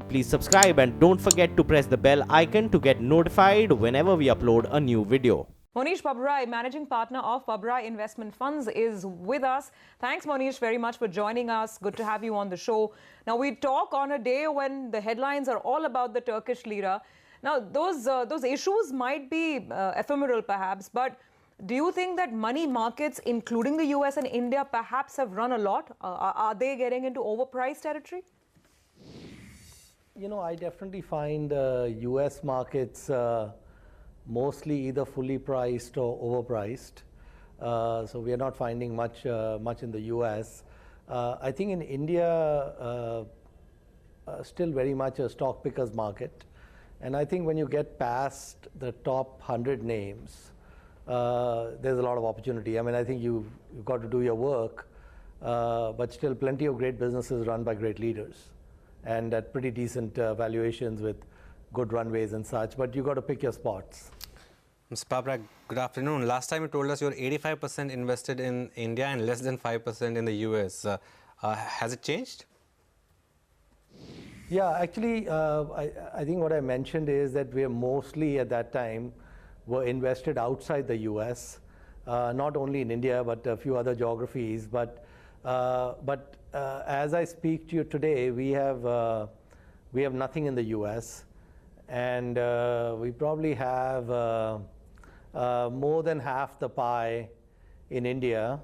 Please subscribe and don't forget to press the bell icon to get notified whenever we upload a new video. Mohnish Pabrai, Managing Partner of Pabrai Investment Funds, is with us. Thanks, Mohnish, very much for joining us. Good to have you on the show. Now, we talk on a day when the headlines are all about the Turkish lira. Now, those issues might be ephemeral, perhaps, but do you think that money markets, including the US and India, perhaps have run a lot? Are they getting into overpriced territory? You know, I definitely find US markets mostly either fully priced or overpriced. So we are not finding much in the US. I think in India, still very much a stock pickers market. And I think when you get past the top 100 names, there's a lot of opportunity. I mean, I think you've got to do your work, but still plenty of great businesses run by great leaders and at pretty decent valuations with good runways and such, but you got to pick your spots. Mr. Pabrai, good afternoon. Last time you told us you're 85% invested in India and less than 5% in the US. Has it changed? Yeah, actually, I think what I mentioned is that we are mostly at that time were invested outside the US, not only in India, but a few other geographies. But as I speak to you today, we have nothing in the US, and we probably have more than half the pie in India,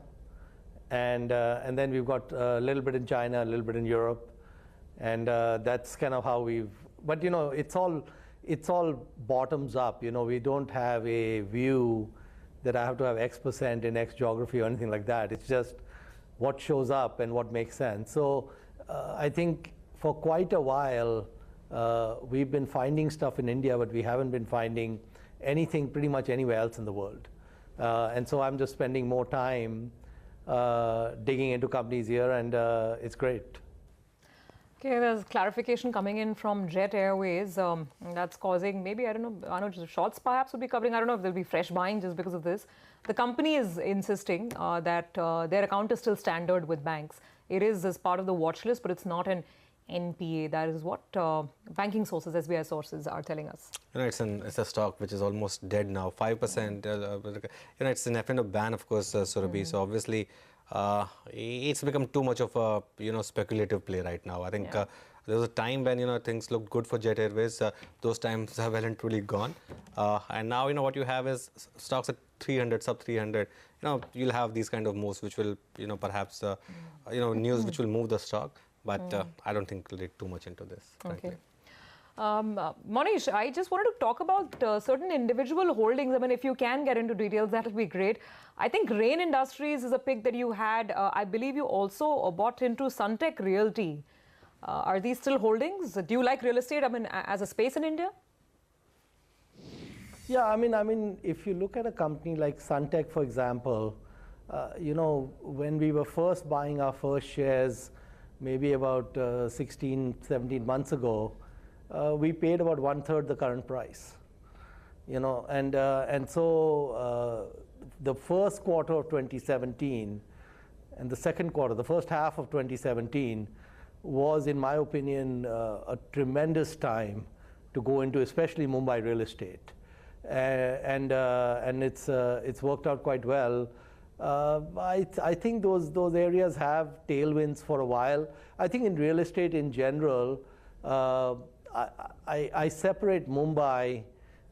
and then we've got a little bit in China, a little bit in Europe, and that's kind of how we've. But you know, it's all bottoms up. You know, we don't have a view that I have to have X% in X geography or anything like that. It's just what shows up and what makes sense. So I think for quite a while we've been finding stuff in India, but we haven't been finding anything pretty much anywhere else in the world. And so I'm just spending more time digging into companies here, and it's great. Okay, there's clarification coming in from Jet Airways. That's causing maybe, I don't know, shorts perhaps would be covering. I don't know if there'll be fresh buying just because of this. The company is insisting that their account is still standard with banks. It is as part of the watch list, but it's not an NPA. That is what banking sources, SBI sources, are telling us. You know, it's a stock which is almost dead now. 5%. You know, it's an F&O ban, of course, Surabhi. So obviously, it's become too much of a speculative play right now. I think there was a time when things looked good for Jet Airways. Those times have well and truly gone. And now what you have is stocks at 300, sub 300. You'll have these kind of moves which will perhaps news which will move the stock. But I don't think we'll read too much into this. Frankly. Okay. Mohnish, I just wanted to talk about certain individual holdings. I mean, if you can get into details, that would be great. I think Rain Industries is a pick that you had. I believe you also bought into Suntec Realty. Are these still holdings? Do you like real estate, I mean, as a space in India? Yeah, I mean, if you look at a company like Suntec, for example, when we were first buying our first shares, maybe about 16, 17 months ago, we paid about 1/3 the current price. And so the first quarter of 2017 and the second quarter, the first half of 2017, was, in my opinion, a tremendous time to go into, especially Mumbai real estate, and it's worked out quite well. I think those areas have tailwinds for a while. I think in real estate in general, I separate Mumbai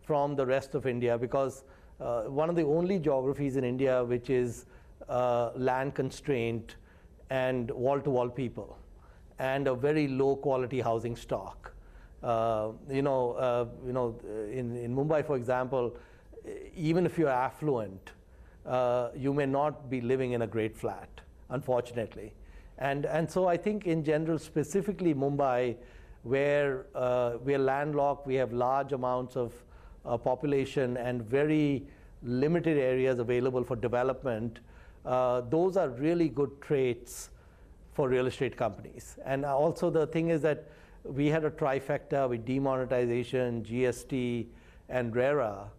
from the rest of India because one of the only geographies in India which is land constraint and wall-to-wall people and a very low quality housing stock. In Mumbai, for example, even if you're affluent, you may not be living in a great flat, unfortunately. And so I think in general, specifically Mumbai, where we are landlocked, we have large amounts of population and very limited areas available for development, those are really good traits for real estate companies. And also the thing is that we had a trifecta with demonetization, GST, and RERA.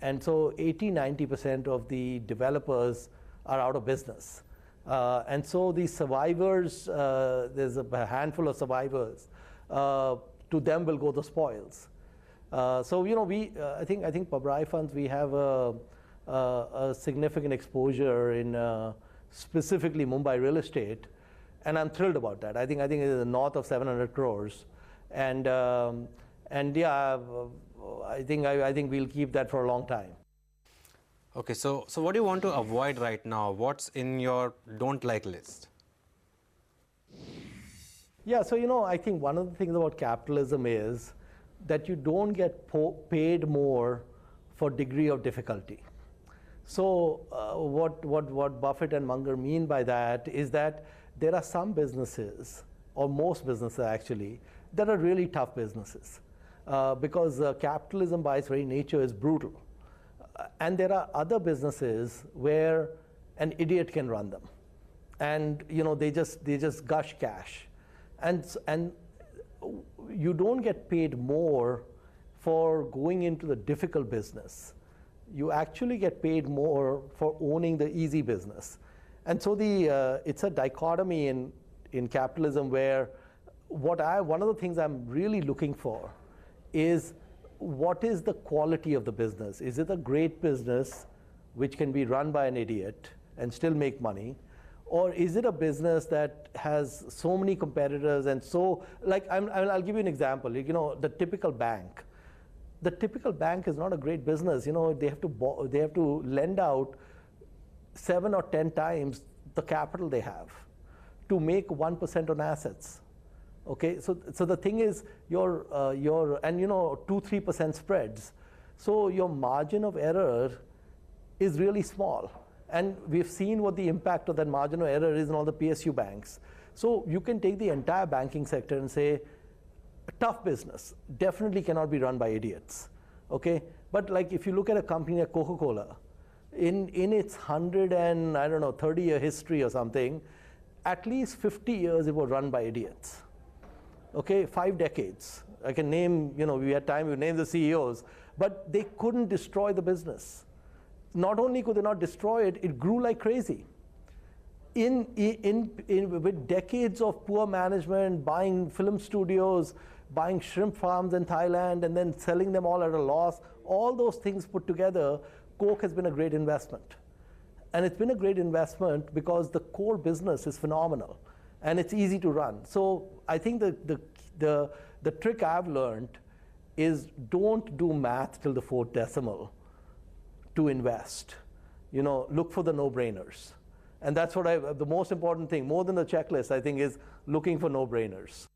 And so 80–90% of the developers are out of business. And so the survivors, there's a handful of survivors, to them will go the spoils. So I think Pabrai Funds, we have a significant exposure in specifically Mumbai real estate, and I'm thrilled about that. I think it is north of 700 crores, and yeah, I think we'll keep that for a long time. Okay, so what do you want to avoid right now? What's in your don't like list? Yeah, so I think one of the things about capitalism is that you don't get paid more for degree of difficulty. So what Buffett and Munger mean by that is that there are some businesses, or most businesses actually, that are really tough businesses because capitalism by its very nature is brutal. And there are other businesses where an idiot can run them, and they just gush cash, and you don't get paid more for going into the difficult business. You actually get paid more for owning the easy business. And so it's a dichotomy in capitalism where one of the things I'm really looking for is what is the quality of the business? Is it a great business which can be run by an idiot and still make money? Or is it a business that has so many competitors and so, like, I'll give you an example. The typical bank. The typical bank is not a great business. They have to lend out 7 or 10 times the capital they have to make 1% on assets. Okay, so the thing is your 2-3% spreads. So your margin of error is really small. And we've seen what the impact of that margin of error is in all the PSU banks. So you can take the entire banking sector and say, a tough business definitely cannot be run by idiots. Okay, but like if you look at a company like Coca-Cola, in its 30-year history or something, at least 50 years it was run by idiots. Okay, 5 decades. I can name, we had time, we named the CEOs, but they couldn't destroy the business. Not only could they not destroy it, it grew like crazy. With decades of poor management, buying film studios, buying shrimp farms in Thailand, and then selling them all at a loss, all those things put together, Coke has been a great investment. And it's been a great investment because the core business is phenomenal and it's easy to run. So I think the trick I've learned is don't do math till the 4th decimal to invest. Look for the no-brainers. And that's what the most important thing, more than the checklist, I think, is looking for no-brainers.